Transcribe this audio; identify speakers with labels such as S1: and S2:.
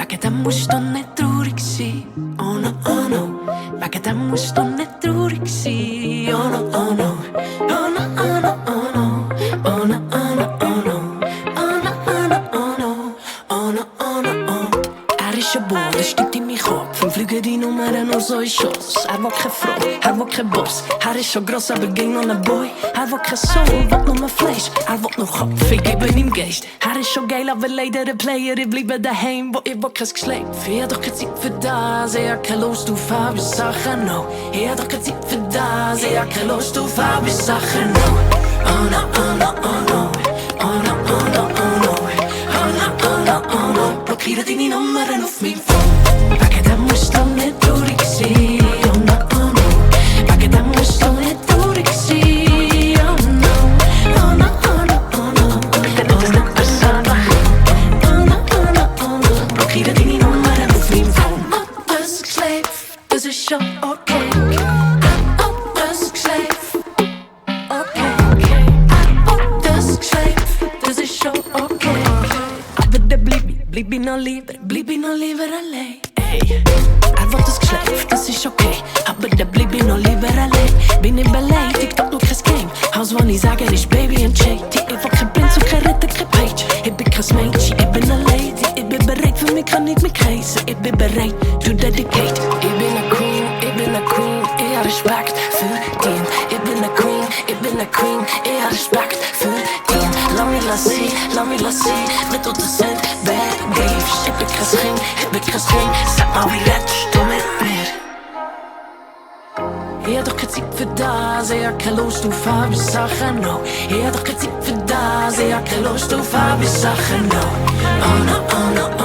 S1: Wegen dem musst du nicht traurig sein. Oh no, oh no. Wegen dem musst du nicht traurig sein. Oh no, oh no. Oh no, oh no, oh no. Oh no, oh no, oh no. Oh no, oh no, oh no. Oh no, oh no, oh. Er ist ein Boy, das stimmt in meinen Kopf. Und fliegen die Nummern nur so in Schuss. Er will keine Frau, er will kein Boss. Er ist schon gross, aber ging noch ein Boy. Er will kein Soul, will nur Fleisch. Er will noch Kopf, ich gebe ihm Geist. Er ist schon geil, aber leider ein Player. Ich bleibe daheim, wo ich will kein Geschlecht. Ich hab doch keine Zeit für das, ich hab keine Lust auf halbe Sachen, no. Ich hab doch keine Zeit für das, ich hab keine Lust auf halbe Sachen, no. Oh no, oh no, oh no. Oh no, oh no, oh no. Oh no, oh no, oh no. Blockiere deine Nummern auf meinem Phone. Wegen dem musst du nicht traurig sein. Oh no, oh no. Wegen dem musst du nicht traurig sein. Oh no, oh no, oh no, oh no. Oh no, oh no, oh no, oh no. Blockiere deine Nummern auf meinem Phone. Oh, das Geschleif, das ist schon okay. Oh, das Geschleif, okay. Oh, das Geschleif, das ist schon okay. Aber dann bleib ich noch lieber allein. Ey, er will das Geschleif, das ist okay. Aber dann bleib ich noch lieber allein. Bin ich beleidigt, doch nur kein Game. Haus, wann ich sage, ist Baby und Shady. Ich will kein Prinz und kein Ritter, kein Page. Ich bin kein Mädchen, ich bin eine Lady. Ich bin bereit, für mich kann ich mich kreisen. Ich bin bereit, to dedicate. Ich bin eine Queen, ich hab Respekt für den. Ich bin eine Queen, ich hab Respekt für den. Lass mich sehen, mit uns sind bad games. Ich bin kein Sching, sag mal, wie redest du mit mir? Ich hab doch keine Zeit für das, ich hab keine Lust auf halbe Sachen, no. Ich hab doch keine Zeit für das, ich hab keine Lust auf halbe Sachen, no. Oh no, oh no, oh no.